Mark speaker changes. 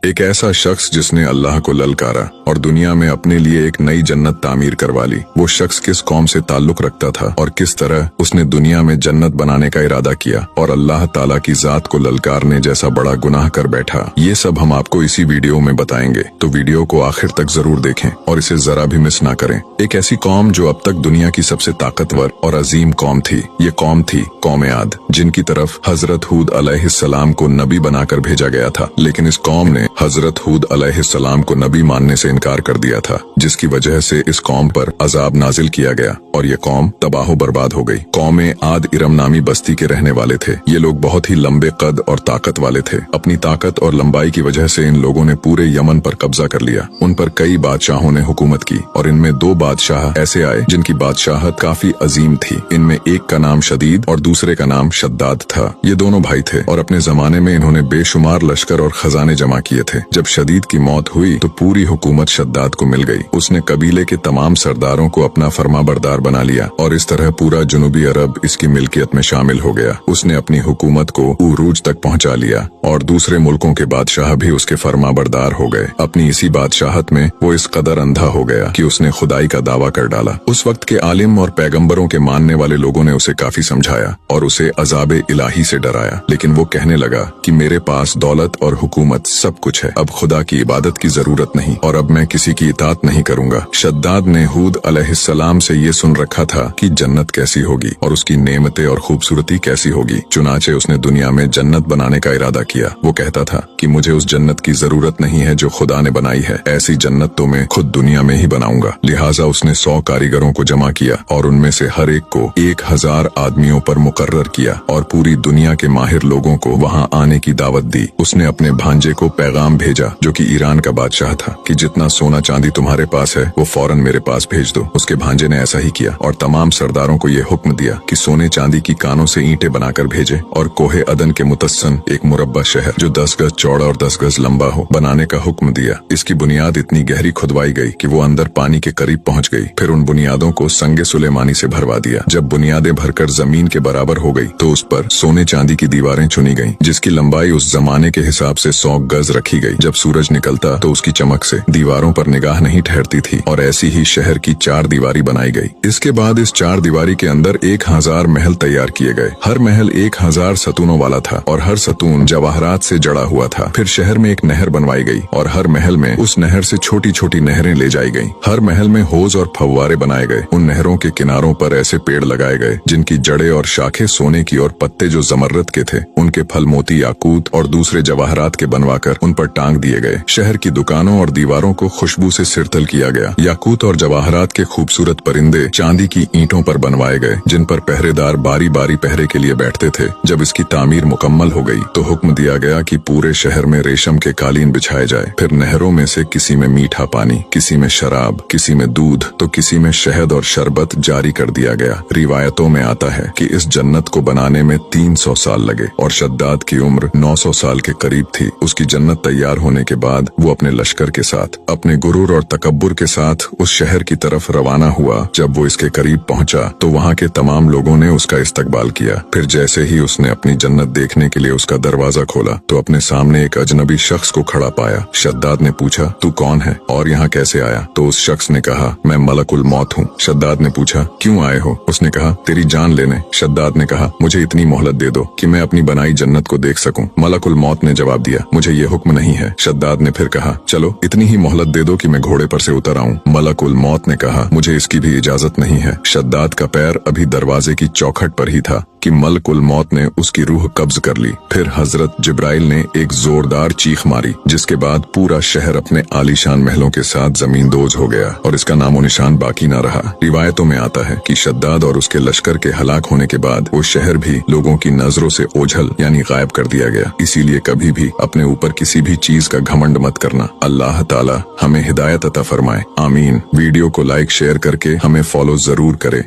Speaker 1: एक ऐसा शख्स जिसने अल्लाह को ललकारा और दुनिया में अपने लिए एक नई जन्नत तामीर करवा ली। वो शख्स किस कौम से ताल्लुक रखता था और किस तरह उसने दुनिया में जन्नत बनाने का इरादा किया और अल्लाह ताला की जात को ललकारने जैसा बड़ा गुनाह कर बैठा, ये सब हम आपको इसी वीडियो में बताएंगे। तो वीडियो को आखिर तक जरूर देखें और इसे जरा भी मिस ना करें। एक ऐसी कौम जो अब तक दुनिया की सबसे ताकतवर और अजीम कौम थी, ये कौम थी कौम आद, जिनकी तरफ हजरत हूद अलैहिस्सलाम को नबी बनाकर भेजा गया था। लेकिन इस कौम ने हजरत हूद अलैहिस्सलाम को नबी मानने से इनकार कर दिया था, जिसकी वजह से इस कौम पर अजाब नाजिल किया गया और ये कौम तबाह बर्बाद हो गई। कौम आद इरम नामी बस्ती के रहने वाले थे। ये लोग बहुत ही लंबे कद और ताकत वाले थे। अपनी ताकत और लंबाई की वजह से इन लोगों ने पूरे यमन पर कब्जा कर लिया। उन पर कई बादशाहों ने हुकूमत की और इनमें दो बादशाह ऐसे आए जिनकी बादशाहत काफी अजीम थी। इनमें एक का नाम शदीद और दूसरे का नाम शद्दाद था। ये दोनों भाई थे और अपने जमाने में इन्होंने बेशुमार लश्कर और खजाने जमा किए थे। जब शदीद की मौत हुई तो पूरी हुकूमत शद्दाद को मिल गई। उसने कबीले के तमाम सरदारों को अपना फरमाबरदार बना लिया और इस तरह पूरा जनूबी अरब इसकी मिल्कियत में शामिल हो गया। उसने अपनी हुकूमत को उरूज तक पहुंचा लिया और दूसरे मुल्कों के बादशाह भी उसके फरमाबरदार हो गए। अपनी इसी बादशाहत में वो इस कदर अंधा हो गया कि उसने खुदाई का दावा कर डाला। उस वक्त के आलिम और पैगंबरों के मानने वाले लोगों ने उसे काफी समझाया और उसे अजाब इलाही से डराया, लेकिन वो कहने लगा कि मेरे पास दौलत और हुकूमत सब कुछ है, अब खुदा की इबादत की जरूरत नहीं और अब मैं किसी की इताअत नहीं करूंगा। शद्दाद ने हूद अलैहिस्सलाम से ये सुन रखा था कि जन्नत कैसी होगी और उसकी नेमतें और खूबसूरती कैसी होगी। चुनाचे उसने दुनिया में जन्नत बनाने का इरादा किया। वो कहता था कि मुझे उस जन्नत की जरूरत नहीं है जो खुदा ने बनाई है, ऐसी जन्नत तो मैं खुद दुनिया में ही बनाऊंगा। लिहाजा उसने 100 कारीगरों को जमा किया और उनमें से हर एक को 1000 आदमियों पर मुकर्रर किया और पूरी दुनिया के माहिर लोगों को वहाँ आने की दावत दी। उसने अपने भांजे को पैगाम भेजा जो कि ईरान का बादशाह था कि जितना सोना चांदी तुम्हारे पास है वो फौरन मेरे पास भेज दो। उसके भांजे ने ऐसा ही किया और तमाम सरदारों को ये हुक्म दिया कि सोने चांदी की कानों से ईंटें बनाकर भेजे और कोहे अदन के मुतस्सन एक मुरब्बा शहर जो 10 गज चौड़ा और 10 गज लंबा हो बनाने का हुक्म दिया। इसकी बुनियाद इतनी गहरी खुदवाई गई कि वो अंदर पानी के करीब पहुंच गई। फिर उन बुनियादों को संगे सुलेमानी से भरवा दिया। जब बुनियादें भरकर जमीन के बराबर हो गई तो उस पर सोने चांदी की दीवारें चुनी गईं, जिसकी लंबाई उस जमाने के हिसाब से 100 गज रखी गई। जब सूरज निकलता तो उसकी चमक से दीवारों पर निगाह नहीं ठहरती थी और ऐसी ही शहर की 4 दीवारी बनाई गई। इसके बाद इस 4 दीवारी के अंदर 1000 महल तैयार किए गए। हर महल 1000 सतूनों वाला था और हर सतून जवाहरात से जड़ा हुआ था। फिर शहर में एक नहर बनवाई गई और हर महल में उस नहर से छोटी छोटी नहरें ले जाई गईं। हर महल में हौज और फव्वारे बनाए गए। उन नहरों के किनारों पर ऐसे पेड़ लगाए गए जिनकी जड़ें और शाखें सोने की और पत्ते जो जमर्रत के थे उनके फल मोती याकूत और दूसरे जवाहरात के बनवाकर उन पर टांग दिए गए। शहर की दुकानों और दीवारों को खुशबू से सिरतल किया गया। याकूत और जवाहरात के खूबसूरत परिंदे चांदी की ईंटों पर बनवाए गए जिन पर पहरेदार बारी बारी पहरे के लिए बैठते थे। जब इसकी तामीर मुकम्मल हो गई तो हुक्म दिया गया कि पूरे शहर में रेशम के कालीन बिछाए जाए। फिर नहरों में से किसी में मीठा पानी, किसी में शराब, किसी में दूध तो किसी में शहद और शरबत जारी कर दिया गया। रिवायतों में आता है कि इस जन्नत को बनाने में 300 साल लगे और शद्दाद की उम्र 900 साल के करीब थी। उसकी जन्नत तैयार होने के बाद वो अपने लश्कर के साथ, अपने गुरूर और तकब्बुर के साथ उस शहर की तरफ रवाना हुआ। जब वो इसके करीब पहुंचा तो वहाँ के तमाम लोगों ने उसका इस्तकबाल किया। फिर जैसे ही उसने अपनी जन्नत देखने के लिए उसका दरवाजा खोला तो अपने सामने एक अजनबी शख्स को खड़ा पाया। शद्दाद ने पूछा, तू कौन है और यहाँ कैसे आया? तो उस शख्स ने कहा, मैं मलकुल मौत हूँ। शद्दाद ने पूछा, क्यों आए हो? उसने कहा, तेरी जान लेने। शद्दाद ने कहा, मुझे इतनी मोहलत दे दो कि मैं अपनी बनाई जन्नत को देख सकूं। मलकुल मौत ने जवाब दिया, मुझे ये हुक्म नहीं है। शद्दाद ने फिर कहा, चलो इतनी ही मोहलत दे दो कि मैं घोड़े पर से उतर आऊं। मलकुल मौत ने कहा, मुझे इसकी भी इजाजत नहीं है। शद्दाद का पैर अभी दरवाजे की चौखट पर ही था कि मलकुल मौत ने उसकी रूह कब्ज कर ली। फिर हजरत जिब्राइल ने एक जोरदार चीख मारी जिसके बाद पूरा शहर अपने आलीशान महलों के साथ जमींदोज हो गया और इसका नामो निशान बाकी न रहा। रिवायतों में आता है कि शद्दाद और उसके लश्कर के हलाक होने के बाद वो शहर भी लोगों की नजरों से ओझल यानी गायब कर दिया गया। इसीलिए कभी भी अपने ऊपर किसी भी चीज का घमंड मत करना। अल्लाह ताला हमें हिदायत अता फरमाए, आमीन। वीडियो को लाइक शेयर करके हमें फॉलो जरूर करें।